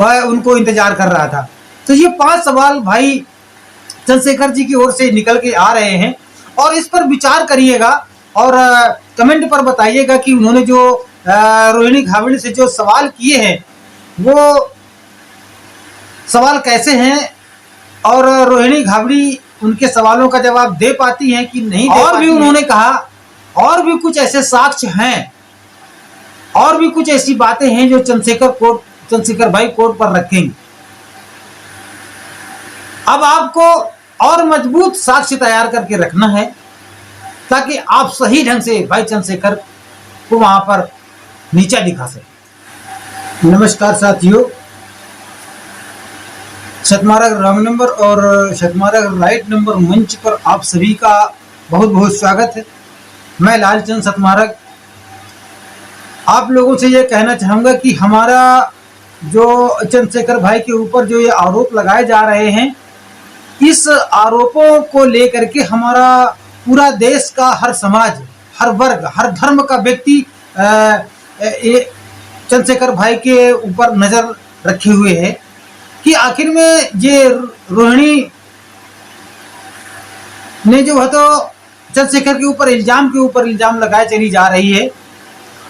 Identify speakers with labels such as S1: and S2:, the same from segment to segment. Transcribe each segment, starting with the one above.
S1: वह उनको इंतजार कर रहा था। तो ये 5 सवाल भाई चंद्रशेखर जी की ओर से निकल के आ रहे हैं और इस पर विचार करिएगा और कमेंट पर बताइएगा कि उन्होंने जो रोहिणी घावड़ी से जो सवाल किए हैं वो सवाल कैसे हैं और रोहिणी घावड़ी उनके सवालों का जवाब दे पाती हैं कि नहीं दे और भी उन्होंने कहा और भी कुछ ऐसे साक्ष्य हैं और भी कुछ ऐसी बातें हैं जो चंद्रशेखर भाई कोर्ट पर रखेंगे। अब आपको और मजबूत साक्ष्य तैयार करके रखना है ताकि आप सही ढंग से भाई चंद्रशेखर को वहां पर नीचा दिखा सके। नमस्कार साथियों, शतमार्ग रॉन्ग नंबर और शतमार्ग राइट नंबर मंच पर आप सभी का बहुत बहुत स्वागत है। मैं लालचंद शतमार्ग आप लोगों से यह कहना चाहूँगा कि हमारा जो चंद्रशेखर भाई के ऊपर जो ये आरोप लगाए जा रहे हैं, इस आरोपों को लेकर के हमारा पूरा देश का हर समाज, हर वर्ग, हर धर्म का व्यक्ति चंद्रशेखर भाई के ऊपर नज़र रखे हुए है कि आखिर में ये रोहिणी ने जो है तो चंद्रशेखर के ऊपर इल्जाम लगाए चली जा रही है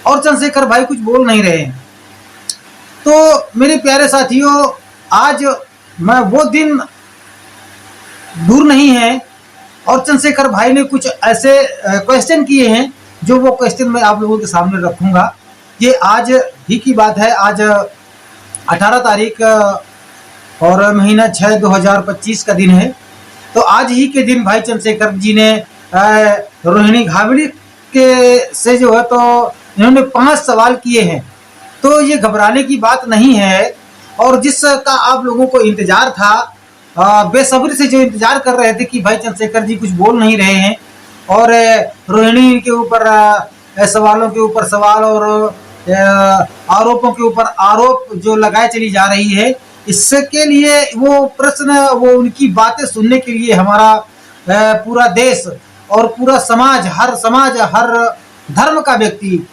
S1: और चंद्रशेखर भाई कुछ बोल नहीं रहे हैं। तो मेरे प्यारे साथियों, आज मैं वो दिन दूर नहीं है और चंद्रशेखर भाई ने कुछ ऐसे क्वेश्चन किए हैं जो वो क्वेश्चन मैं आप लोगों के सामने रखूंगा। ये आज ही की बात है, आज 18 तारीख और महीना 6 2025 का दिन है। तो आज ही के दिन भाई चंद्रशेखर जी ने रोहिणी घावड़ी के से जो है तो इन्होंने 5 सवाल किए हैं। तो ये घबराने की बात नहीं है और जिसका आप लोगों को इंतजार था, बेसब्री से जो इंतजार कर रहे थे कि भाई चंद्रशेखर जी कुछ बोल नहीं रहे हैं और रोहिणी के ऊपर सवालों के ऊपर सवाल और आरोपों के ऊपर आरोप जो लगाए चली जा रही है, इसके लिए वो प्रश्न, वो उनकी बातें सुनने के लिए हमारा पूरा देश और पूरा समाज, हर धर्म का व्यक्ति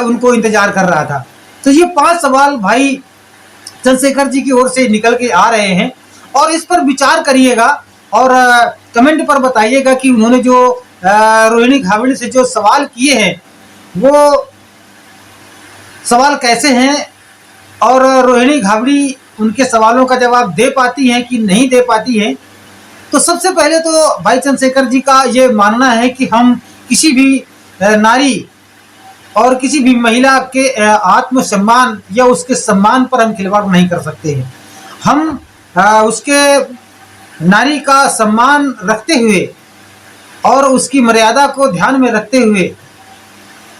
S1: उनको इंतजार कर रहा था। तो ये 5 सवाल भाई चंद्रशेखर जी की ओर से निकल के आ रहे हैं और इस पर विचार करिएगा और कमेंट पर बताइएगा कि उन्होंने जो रोहिणी घावड़ी से जो सवाल किए हैं वो सवाल कैसे हैं और रोहिणी घावड़ी उनके सवालों का जवाब दे पाती हैं कि नहीं दे पाती हैं। तो सबसे पहले तो भाई चंद्रशेखर जी का ये मानना है कि हम किसी भी नारी और किसी भी महिला के आत्मसम्मान या उसके सम्मान पर हम खिलवाड़ नहीं कर सकते हैं। हम उसके नारी का सम्मान रखते हुए और उसकी मर्यादा को ध्यान में रखते हुए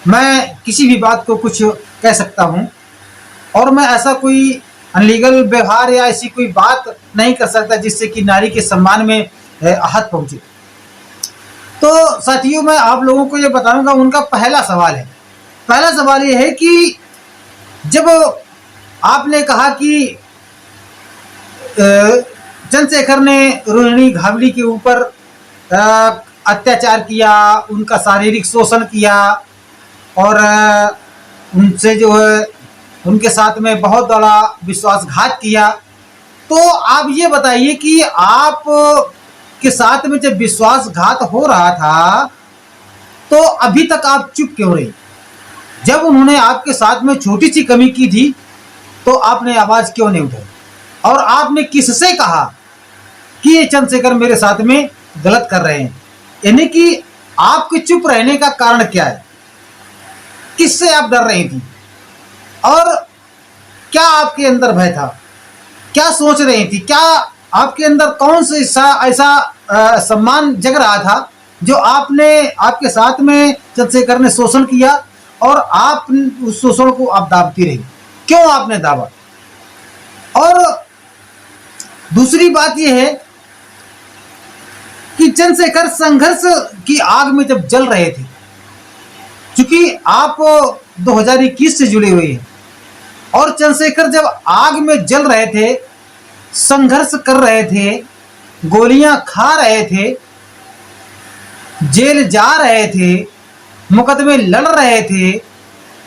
S1: मैं किसी भी बात को कुछ कह सकता हूं और मैं ऐसा कोई अनलीगल व्यवहार या ऐसी कोई बात नहीं कर सकता जिससे कि नारी के सम्मान में आहत पहुंचे। तो साथियों, मैं आप लोगों को ये बताऊंगा, उनका पहला सवाल ये है कि जब आपने कहा कि चंद्रशेखर ने रोहिणी घावड़ी के ऊपर अत्याचार किया, उनका शारीरिक शोषण किया और उनसे जो है उनके साथ में बहुत बड़ा विश्वासघात किया, तो आप ये बताइए कि आप के साथ में जब विश्वासघात हो रहा था तो अभी तक आप चुप क्यों रही? जब उन्होंने आपके साथ में छोटी सी कमी की थी तो आपने आवाज क्यों नहीं उठाई और आपने किससे कहा कि ये चंद्रशेखर मेरे साथ में गलत कर रहे हैं? यानी कि आपके चुप रहने का कारण क्या है? किससे आप डर रही थी और क्या आपके अंदर भय था? क्या सोच रही थी? क्या आपके अंदर कौन सा ऐसा सम्मान जग रहा था जो आपके साथ में चंद्रशेखर ने शोषण किया और आप उस शोषण को आप दाबती रही? क्यों आपने दाबा? और दूसरी बात यह है कि चंद्रशेखर संघर्ष की आग में जब जल रहे थे, क्योंकि आप 2021 से जुड़े हुए हैं और चंद्रशेखर जब आग में जल रहे थे, संघर्ष कर रहे थे, गोलियां खा रहे थे, जेल जा रहे थे, मुकदमे लड़ रहे थे,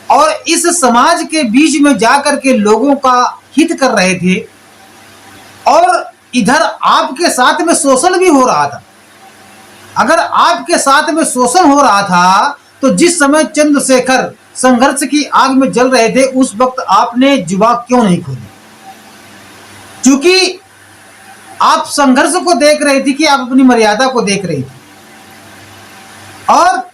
S1: और इस समाज के बीच में जाकर के लोगों का हित कर रहे थे, और इधर आपके साथ में शोषण भी हो रहा था। अगर आपके साथ में शोषण हो रहा था तो जिस समय चंद्रशेखर संघर्ष की आग में जल रहे थे उस वक्त आपने जुबान क्यों नहीं खोली? क्योंकि आप संघर्ष को देख रही थी कि आप अपनी मर्यादा को देख रही थी, और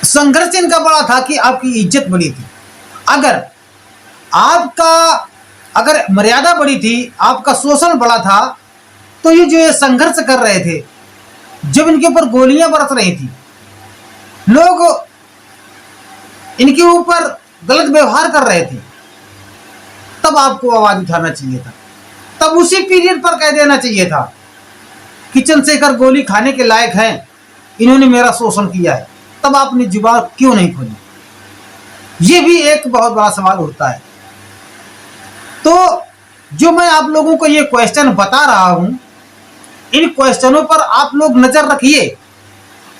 S1: संघर्ष इनका बड़ा था कि आपकी इज्जत बड़ी थी। अगर मर्यादा बड़ी थी, आपका शोषण बड़ा था, तो ये संघर्ष कर रहे थे, जब इनके ऊपर गोलियां बरस रही थी, लोग इनके ऊपर गलत व्यवहार कर रहे थे, तब आपको आवाज उठाना चाहिए था। तब उसी पीरियड पर कह देना चाहिए था कि चंद्रशेखर गोली खाने के लायक हैं, इन्होंने मेरा शोषण किया है। तब आपने जुबान क्यों नहीं खोली? ये भी एक बहुत बड़ा सवाल उठता है। तो जो मैं आप लोगों को ये क्वेश्चन बता रहा हूं, इन क्वेश्चनों पर आप लोग नजर रखिए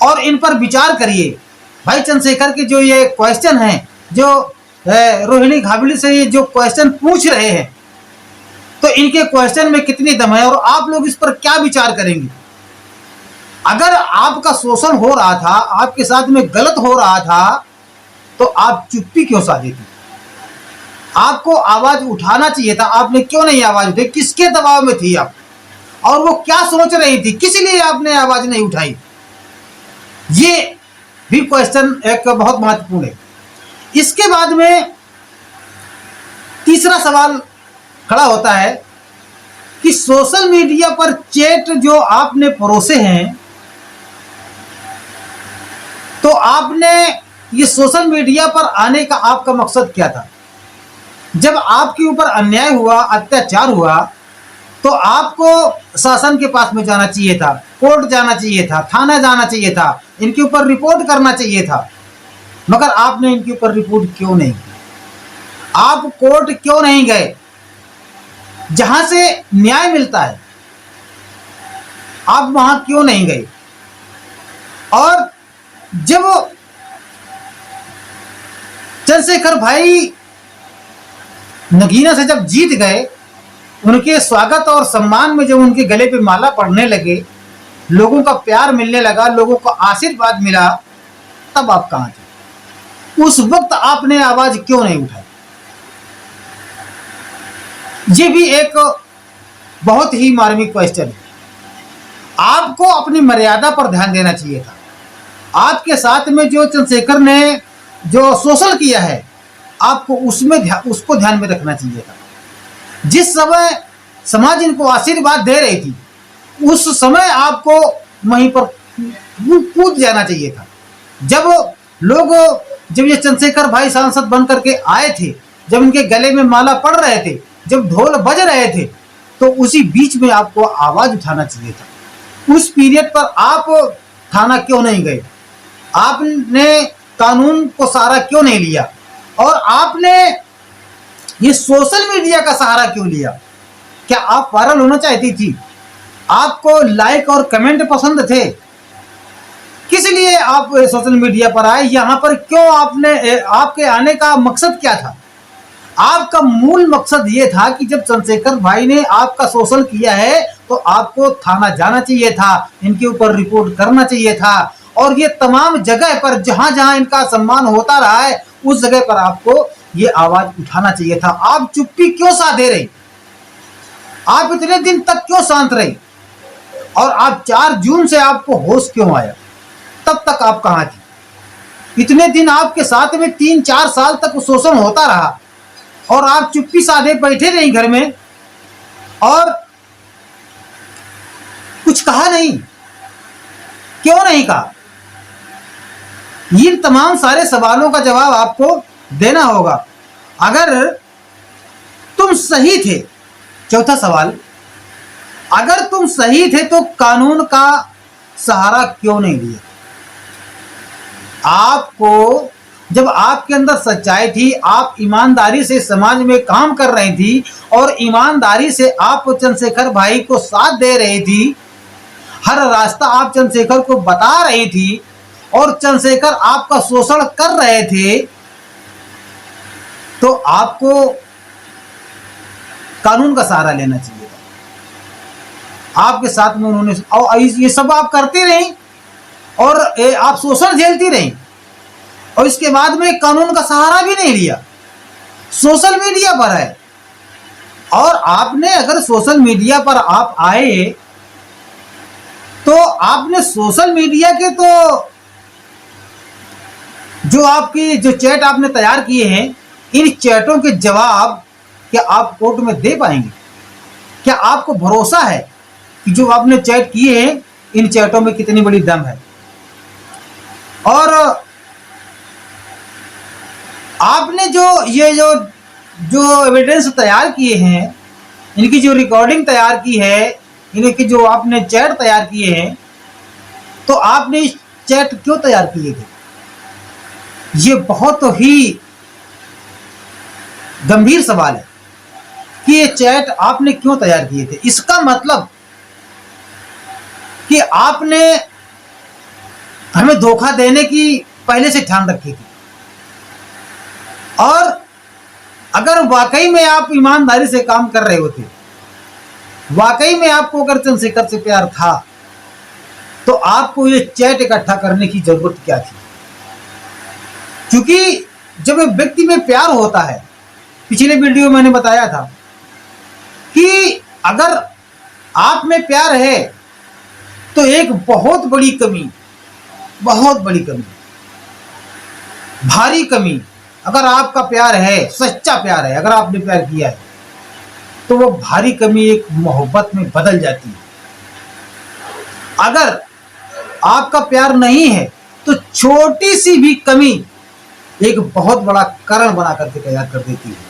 S1: और इन पर विचार करिए। भाई चंद्रशेखर के जो ये क्वेश्चन हैं, जो रोहिणी घाबली से ये जो क्वेश्चन पूछ रहे हैं, तो इनके क्वेश्चन में कितनी दम है और आप लोग इस पर क्या विचार करेंगे? अगर आपका शोषण हो रहा था, आपके साथ में गलत हो रहा था, तो आप चुप्पी क्यों साधी थी? आपको आवाज उठाना चाहिए था। आपने क्यों नहीं आवाज उठाई? किसके दबाव में थी आप? और वो क्या सोच रही थी, किस लिए आपने आवाज नहीं उठाई? ये भी क्वेश्चन एक बहुत महत्वपूर्ण है। इसके बाद में तीसरा सवाल खड़ा होता है कि सोशल मीडिया पर चैट जो आपने परोसे हैं, तो आपने ये सोशल मीडिया पर आने का आपका मकसद क्या था? जब आपके ऊपर अन्याय हुआ, अत्याचार हुआ, तो आपको शासन के पास में जाना चाहिए था, कोर्ट जाना चाहिए था, थाना जाना चाहिए था, इनके ऊपर रिपोर्ट करना चाहिए था। मगर आपने इनके ऊपर रिपोर्ट क्यों नहीं की? आप कोर्ट क्यों नहीं गए जहां से न्याय मिलता है? आप वहां क्यों नहीं गए? और जब चंद्रशेखर भाई नगीना से जब जीत गए, उनके स्वागत और सम्मान में जब उनके गले पे माला पड़ने लगे, लोगों का प्यार मिलने लगा, लोगों को आशीर्वाद मिला, तब आप कहां थे? उस वक्त आपने आवाज क्यों नहीं उठाई? ये भी एक बहुत ही मार्मिक क्वेश्चन है। आपको अपनी मर्यादा पर ध्यान देना चाहिए था। आपके साथ में जो चंद्रशेखर ने जो शोषण किया है, आपको उसको ध्यान में रखना चाहिए था। जिस समय समाज इनको आशीर्वाद दे रही थी, उस समय आपको वहीं पर कूद जाना चाहिए था। जब ये चंद्रशेखर भाई सांसद बन करके आए थे, जब इनके गले में माला पड़ रहे थे, जब ढोल बज रहे थे, तो उसी बीच में आपको आवाज उठाना चाहिए था। उस पीरियड पर आप थाना क्यों नहीं गए? आपने कानून को सहारा क्यों नहीं लिया? और आपने ये सोशल मीडिया का सहारा क्यों लिया? क्या आप वायरल होना चाहती थी? आपको लाइक और कमेंट पसंद थे? किस लिए आप सोशल मीडिया पर आए? यहां पर क्यों आपके आने का मकसद क्या था? आपका मूल मकसद ये था कि जब चंद्रशेखर भाई ने आपका शोषण किया है, तो आपको थाना जाना चाहिए था, इनके ऊपर रिपोर्ट करना चाहिए था, और ये तमाम जगह पर जहां जहां इनका सम्मान होता रहा है, उस जगह पर आपको ये आवाज उठाना चाहिए था। आप चुप्पी क्यों साधे रही? आप इतने दिन तक क्यों शांत रही? और आप 4 जून से आपको होश क्यों आया? तब तक आप कहां थी? इतने दिन आपके साथ में 3-4 साल तक शोषण होता रहा, और आप चुप्पी साधे बैठे रही घर में और कुछ कहा नहीं। क्यों नहीं कहा? इन तमाम सारे सवालों का जवाब आपको देना होगा। अगर तुम सही थे, चौथा सवाल, अगर तुम सही थे तो कानून का सहारा क्यों नहीं लिया? आपको, जब आपके अंदर सच्चाई थी, आप ईमानदारी से समाज में काम कर रही थी, और ईमानदारी से आप चंद्रशेखर भाई को साथ दे रही थी, हर रास्ता आप चंद्रशेखर को बता रही थी, और चंद्रशेखर आपका शोषण कर रहे थे, तो आपको कानून का सहारा लेना चाहिए था। आपके साथ में उन्होंने, और ये सब आप करती रही और आप शोषण झेलती रही, और इसके बाद में कानून का सहारा भी नहीं लिया। सोशल मीडिया पर है, और आपने अगर सोशल मीडिया पर आप आए तो आपने सोशल मीडिया के तो जो आपकी जो चैट आपने तैयार किए हैं, इन चैटों के जवाब क्या आप कोर्ट में दे पाएंगे? क्या आपको भरोसा है कि जो आपने चैट किए हैं इन चैटों में कितनी बड़ी दम है? और आपने जो एविडेंस तैयार किए हैं, इनकी जो रिकॉर्डिंग तैयार की है, इनकी जो आपने चैट तैयार किए हैं, तो आपने इस चैट क्यों तैयार किए थे? ये बहुत ही गंभीर सवाल है कि ये चैट आपने क्यों तैयार किए थे। इसका मतलब कि आपने हमें धोखा देने की पहले से ठान रखी थी, और अगर वाकई में आप ईमानदारी से काम कर रहे होते, वाकई में आपको अगर चंद्रशेखर से प्यार था, तो आपको ये चैट इकट्ठा करने की जरूरत क्या थी? क्योंकि जब एक व्यक्ति में प्यार होता है, पिछले वीडियो में मैंने बताया था कि अगर आप में प्यार है तो एक बहुत बड़ी कमी, भारी कमी, अगर आपका प्यार है, सच्चा प्यार है, अगर आपने प्यार किया है, तो वो भारी कमी एक मोहब्बत में बदल जाती है। अगर आपका प्यार नहीं है तो छोटी सी भी कमी एक बहुत बड़ा कारण बना करके तैयार कर देती है।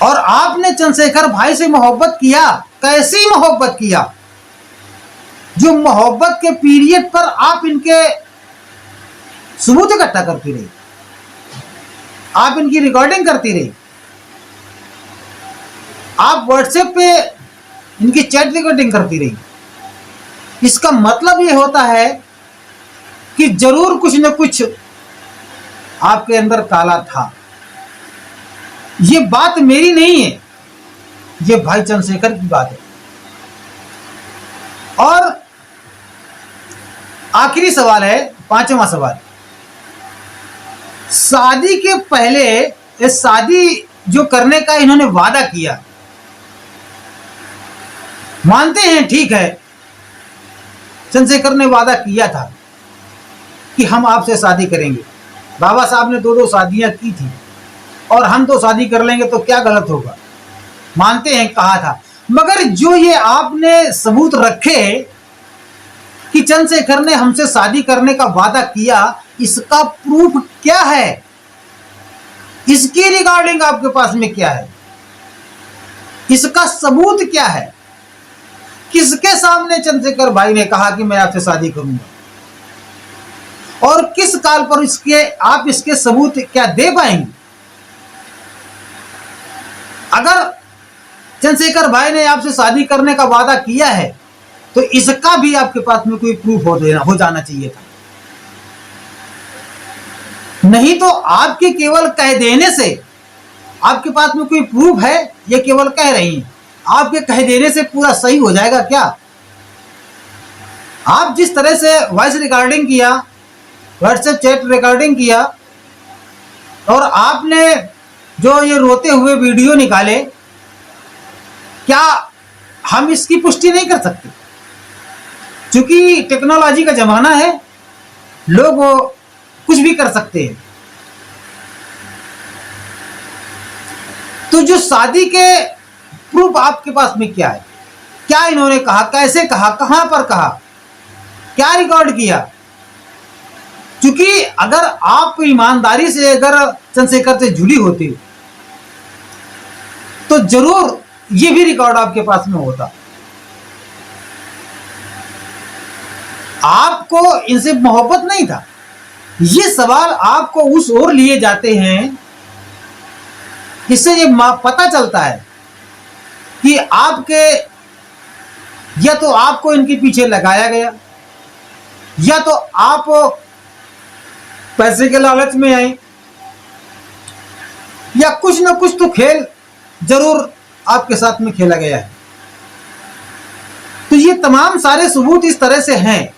S1: और आपने चंद्रशेखर भाई से मोहब्बत किया, कैसी मोहब्बत किया? जो मोहब्बत के पीरियड पर आप इनके सबूत इकट्ठा करती रही, आप इनकी रिकॉर्डिंग करती रही, आप व्हाट्सएप पे इनकी चैट रिकॉर्डिंग करती रही। इसका मतलब यह होता है कि जरूर कुछ न कुछ आपके अंदर काला था। ये बात मेरी नहीं है, ये भाई चंद्रशेखर की बात है। और आखिरी सवाल है, पांचवा सवाल, शादी के पहले शादी जो करने का इन्होंने वादा किया, मानते हैं ठीक है, चंद्रशेखर ने वादा किया था कि हम आपसे शादी करेंगे। बाबा साहब ने 2 शादियां की थी, और हम 2 शादी कर लेंगे तो क्या गलत होगा, मानते हैं, कहा था। मगर जो ये आपने सबूत रखे कि चंद्रशेखर ने हमसे शादी करने का वादा किया, इसका प्रूफ क्या है? इसकी रिकॉर्डिंग आपके पास में क्या है? इसका सबूत क्या है? किसके सामने चंद्रशेखर भाई ने कहा कि मैं आपसे शादी करूंगा, और किस काल पर आप इसके सबूत क्या दे पाएंगे? अगर चंद्रशेखर भाई ने आपसे शादी करने का वादा किया है तो इसका भी आपके पास में कोई प्रूफ हो जाना चाहिए था। नहीं तो आपके केवल कह देने से, आपके पास में कोई प्रूफ है, ये केवल कह रही हैं, आपके कह देने से पूरा सही हो जाएगा क्या? आप जिस तरह से वॉइस रिकॉर्डिंग किया, व्हाट्सएप चैट रिकॉर्डिंग किया, और आपने जो ये रोते हुए वीडियो निकाले, क्या हम इसकी पुष्टि नहीं कर सकते? क्योंकि टेक्नोलॉजी का जमाना है, लोग कुछ भी कर सकते हैं। तो जो शादी के प्रूफ आपके पास में क्या है? क्या इन्होंने कहा, कैसे कहा, कहां पर कहा, क्या रिकॉर्ड किया? क्योंकि अगर आप ईमानदारी से अगर चंद्रशेखर से जुड़ी होती तो जरूर ये भी रिकॉर्ड आपके पास में होता। आपको इनसे मोहब्बत नहीं था। ये सवाल आपको उस ओर लिए जाते हैं, इससे ये पता चलता है कि आपके, या तो आपको इनके पीछे लगाया गया, या तो आप पैसे के लालच में आए, या कुछ ना कुछ तो खेल जरूर आपके साथ में खेला गया है। तो ये तमाम सारे सबूत इस तरह से हैं,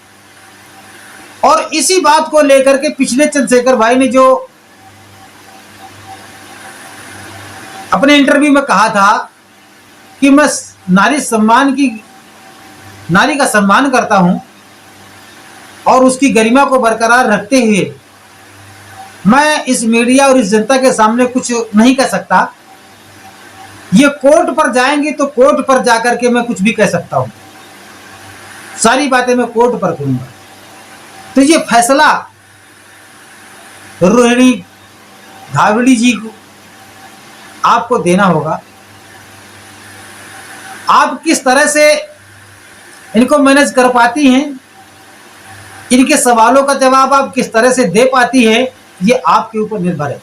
S1: और इसी बात को लेकर के पिछले चंद्रशेखर भाई ने जो अपने इंटरव्यू में कहा था कि मैं नारी का सम्मान करता हूं और उसकी गरिमा को बरकरार रखते हुए मैं इस मीडिया और इस जनता के सामने कुछ नहीं कह सकता। ये कोर्ट पर जाएंगे तो कोर्ट पर जाकर के मैं कुछ भी कह सकता हूं, सारी बातें मैं कोर्ट पर करूंगा। तो ये फैसला रोहिणी घाबड़ी जी को आपको देना होगा। आप किस तरह से इनको मैनेज कर पाती हैं, इनके सवालों का जवाब आप किस तरह से दे पाती है, ये आपके ऊपर निर्भर है।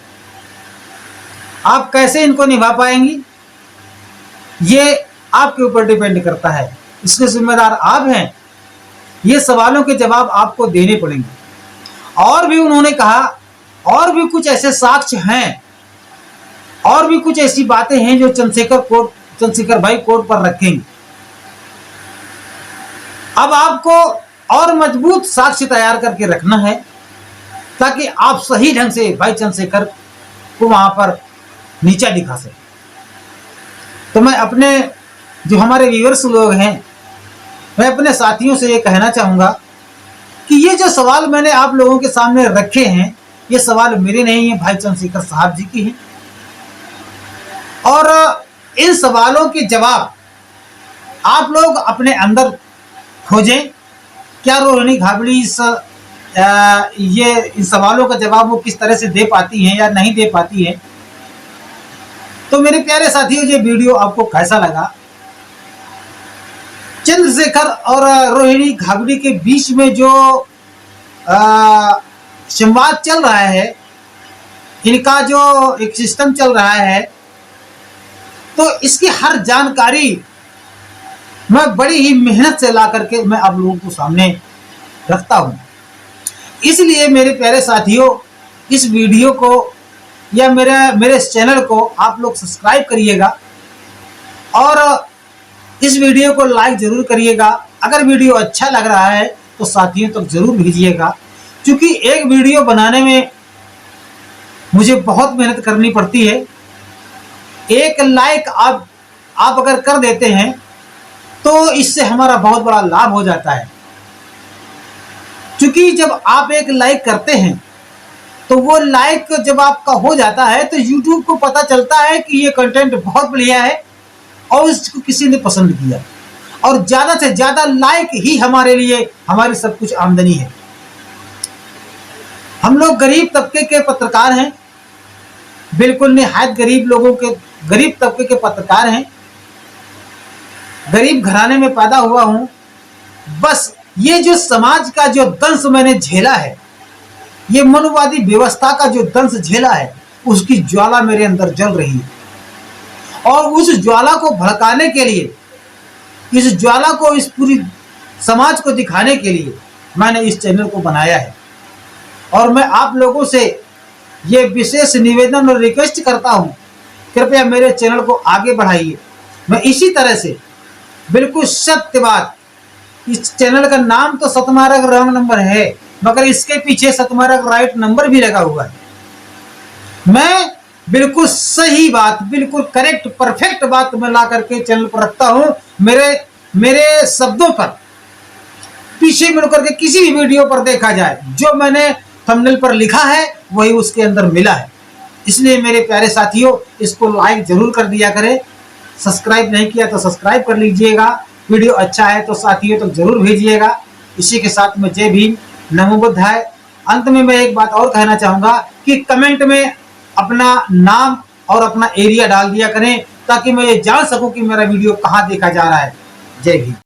S1: आप कैसे इनको निभा पाएंगी, ये आपके ऊपर डिपेंड करता है। इसके जिम्मेदार आप हैं। ये सवालों के जवाब आपको देने पड़ेंगे। और भी उन्होंने कहा, और भी कुछ ऐसे साक्ष्य हैं, और भी कुछ ऐसी बातें हैं जो चंद्रशेखर भाई कोर्ट पर रखेंगे। अब आपको और मजबूत साक्ष्य तैयार करके रखना है ताकि आप सही ढंग से भाई चंद्रशेखर को वहां पर नीचा दिखा सके। तो मैं अपने जो हमारे व्यूअर्स लोग हैं, मैं अपने साथियों से ये कहना चाहूंगा कि ये जो सवाल मैंने आप लोगों के सामने रखे हैं, ये सवाल मेरे नहीं है, भाई चंद्रशेखर साहब जी की हैं। और इन सवालों के जवाब आप लोग अपने अंदर खोजें। क्या रोहिणी घाबड़ी ये इन सवालों का जवाब वो किस तरह से दे पाती हैं या नहीं दे पाती हैं। तो मेरे प्यारे साथियों, ये वीडियो आपको कैसा लगा? चंद्रशेखर और रोहिणी घाबड़ी के बीच में जो संवाद चल रहा है, इनका जो एक सिस्टम चल रहा है, तो इसकी हर जानकारी मैं बड़ी ही मेहनत से ला करके मैं आप लोगों को सामने रखता हूं। इसलिए मेरे प्यारे साथियों, इस वीडियो को या मेरे इस चैनल को आप लोग सब्सक्राइब करिएगा और इस वीडियो को लाइक जरूर करिएगा। अगर वीडियो अच्छा लग रहा है तो साथियों तक जरूर भेजिएगा, क्योंकि एक वीडियो बनाने में मुझे बहुत मेहनत करनी पड़ती है। एक लाइक आप अगर कर देते हैं तो इससे हमारा बहुत बड़ा लाभ हो जाता है, क्योंकि जब आप एक लाइक करते हैं तो वो लाइक जब आपका हो जाता है तो YouTube को पता चलता है कि ये कंटेंट बहुत बढ़िया है और इसको किसी ने पसंद किया, और ज्यादा से ज्यादा लाइक ही हमारे लिए हमारी सब कुछ आमदनी है। हम लोग गरीब तबके के पत्रकार हैं, बिल्कुल निहायत गरीब तबके के पत्रकार हैं। गरीब घराने में पैदा हुआ हूं। बस ये जो समाज का जो दंश मैंने झेला है, ये मनुवादी व्यवस्था का जो दंश झेला है, उसकी ज्वाला मेरे अंदर जल रही है। और उस ज्वाला को भड़काने के लिए, इस ज्वाला को इस पूरी समाज को दिखाने के लिए मैंने इस चैनल को बनाया है। और मैं आप लोगों से ये विशेष निवेदन और रिक्वेस्ट करता हूं, कृपया मेरे चैनल को आगे बढ़ाइए। मैं इसी तरह से बिल्कुल सत्य बात, इस चैनल का नाम तो सतमार्ग रॉन्ग नंबर है, मगर इसके पीछे सतमार्ग राइट नंबर भी लगा हुआ है। मैं बिल्कुल सही बात, बिल्कुल करेक्ट परफेक्ट बात मैं ला करके चैनल पर रखता हूं। मेरे शब्दों पर पीछे मुड़ करके किसी भी वीडियो पर देखा जाए, जो मैंने थंबनेल पर लिखा है वही उसके अंदर मिला है। इसलिए मेरे प्यारे साथियों, इसको लाइक जरूर कर दिया करें। सब्सक्राइब नहीं किया तो सब्सक्राइब कर लीजिएगा। वीडियो अच्छा है तो साथियों तक जरूर भेजिएगा। इसी के साथ में जय भीम, नमो बुद्धाय। अंत में मैं एक बात और कहना चाहूंगा कि कमेंट में अपना नाम और अपना एरिया डाल दिया करें, ताकि मैं ये जान सकूं कि मेरा वीडियो कहां देखा जा रहा है। जय भीम।